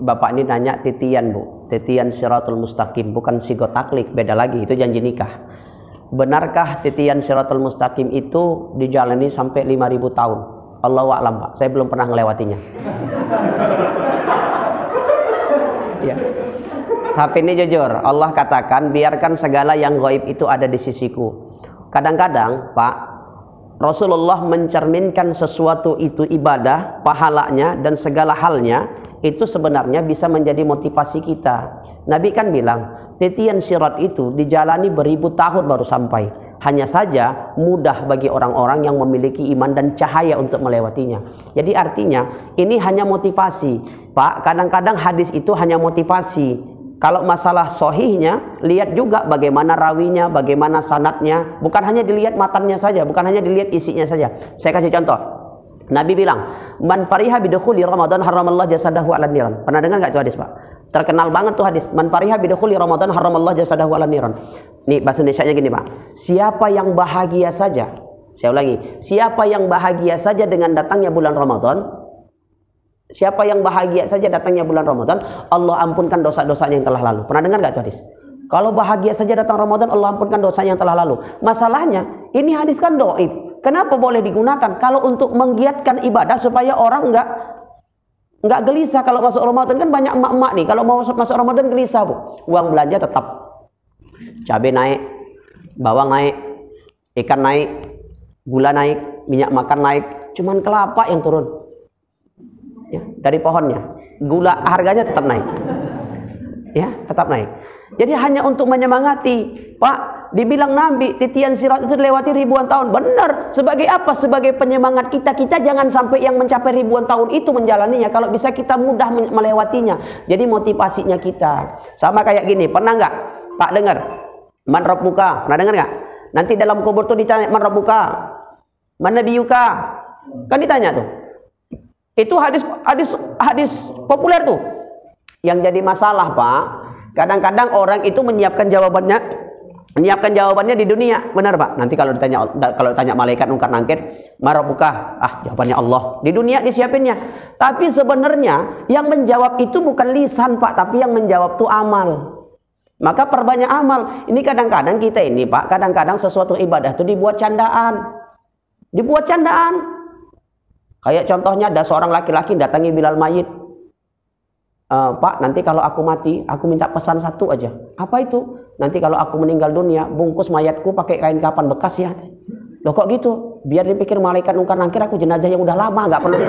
Bapak ini nanya titian Bu, titian Shiratul Mustaqim, bukan psikotaklik, beda lagi, itu janji nikah. Benarkah titian Shiratul Mustaqim itu dijalani sampai 5.000 tahun? Allahu a'lam Pak, saya belum pernah melewatinya. Ya. Tapi ini jujur, Allah katakan biarkan segala yang gaib itu ada di sisiku. Kadang-kadang Pak, Rasulullah mencerminkan sesuatu itu ibadah, pahalanya dan segala halnya itu sebenarnya bisa menjadi motivasi kita. Nabi kan bilang, titian sirat itu dijalani beribu tahun baru sampai. Hanya saja mudah bagi orang-orang yang memiliki iman dan cahaya untuk melewatinya. Jadi artinya ini hanya motivasi. Pak, kadang-kadang hadis itu hanya motivasi. Kalau masalah sohihnya, lihat juga bagaimana rawinya, bagaimana sanadnya. Bukan hanya dilihat matannya saja, bukan hanya dilihat isinya saja. Saya kasih contoh. Nabi bilang, man fariha bidukhuli Ramadan haramallah jasadahu ala niran. Pernah dengar nggak tuh hadis Pak? Terkenal banget tuh hadis. Man fariha bidukhuli Ramadan haramallah jasadahu ala niran. Nih bahasa Indonesianya gini Pak. Siapa yang bahagia saja, saya ulangi, siapa yang bahagia saja dengan datangnya bulan Ramadan, siapa yang bahagia saja datangnya bulan Ramadan, Allah ampunkan dosa-dosanya yang telah lalu. Pernah dengar nggak tuh hadis? Kalau bahagia saja datang Ramadan, Allah ampunkan dosanya yang telah lalu. Masalahnya, ini hadis kan dhaif. Kenapa boleh digunakan? Kalau untuk menggiatkan ibadah supaya orang nggak gelisah kalau masuk Ramadan. Kan banyak emak-emak nih, kalau mau masuk Ramadan gelisah Bu. Uang belanja tetap. Cabai naik, bawang naik, ikan naik, gula naik, minyak makan naik. Cuman kelapa yang turun. Ya, dari pohonnya. Gula harganya tetap naik. Ya, tetap naik. Jadi hanya untuk menyemangati, Pak, dibilang Nabi titian sirat itu dilewati ribuan tahun. Benar. Sebagai apa? Sebagai penyemangat kita. Kita jangan sampai yang mencapai ribuan tahun itu menjalaninya. Kalau bisa kita mudah melewatinya. Jadi motivasinya kita. Sama kayak gini. Pernah nggak Pak dengar? Man rabbuka. Pernah dengar nggak? Nanti dalam kubur tuh ditanya man rabbuka, man nabiyuka. Kan ditanya tuh. Itu hadis populer tuh. Yang jadi masalah Pak, kadang-kadang orang itu menyiapkan jawabannya di dunia, benar Pak. Nanti kalau ditanya malaikat ungkar nangkir, marabuka, jawabannya Allah. Di dunia disiapinnya. Tapi sebenarnya yang menjawab itu bukan lisan Pak, tapi yang menjawab itu amal. Maka perbanyak amal. Ini kadang-kadang kita ini Pak, kadang-kadang sesuatu ibadah itu dibuat candaan. Dibuat candaan. Kayak contohnya ada seorang laki-laki datangi Bilal mayit. Pak, nanti kalau aku mati, aku minta pesan satu aja. Apa itu? Nanti kalau aku meninggal dunia, bungkus mayatku pakai kain kapan bekas ya. Loh kok gitu? Biar dipikir malaikat ungkar nangkir aku jenazah yang udah lama, nggak perlu.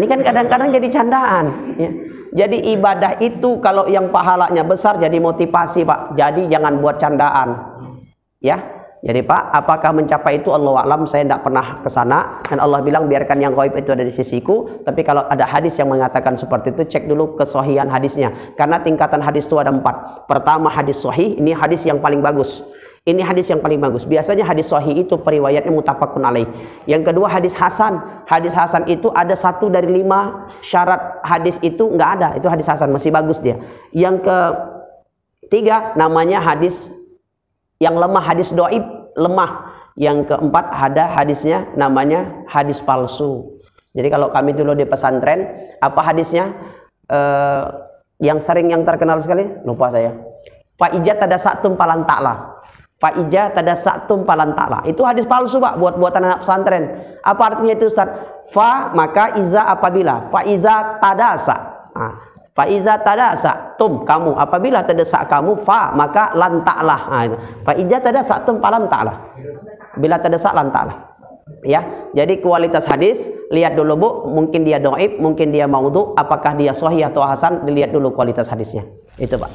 Ini kan kadang-kadang jadi candaan. Ya. Jadi ibadah itu kalau yang pahalanya besar jadi motivasi Pak. Jadi jangan buat candaan. Ya. Jadi Pak, apakah mencapai itu Allahu a'lam, saya tidak pernah ke sana. Dan Allah bilang biarkan yang gaib itu ada di sisiku. Tapi kalau ada hadis yang mengatakan seperti itu, cek dulu kesohihan hadisnya. Karena tingkatan hadis itu ada 4. Pertama hadis sohih, ini hadis yang paling bagus. Ini hadis yang paling bagus. Biasanya hadis sohih itu periwayatnya muttafaqun alaih. Yang kedua hadis hasan. Hadis hasan itu ada 1 dari 5 syarat hadis itu nggak ada. Itu hadis hasan, masih bagus dia. Yang ketiga namanya hadis yang lemah, hadis dhaif, lemah. Yang keempat ada hadisnya namanya hadis palsu. Jadi kalau kami dulu di pesantren, apa hadisnya? Yang terkenal sekali, lupa saya. Fa'ijat tada sa'tum palan ta'la. Fa'ijat tada sa'tum palan ta'la. Itu hadis palsu Pak, buatan anak pesantren. Apa artinya itu Ustaz? Fa maka iza apabila, fa iza tadasa. Faiza tadasa tum kamu, apabila terdesak kamu, fa maka lantaklah. Faiza tadasa tum palantaklah. Bila terdesak lantaklah. Ya, jadi kualitas hadis lihat dulu Bu, mungkin dia dhaif, mungkin dia maudhu, apakah dia sahih atau hasan, dilihat dulu kualitas hadisnya. Itu Pak.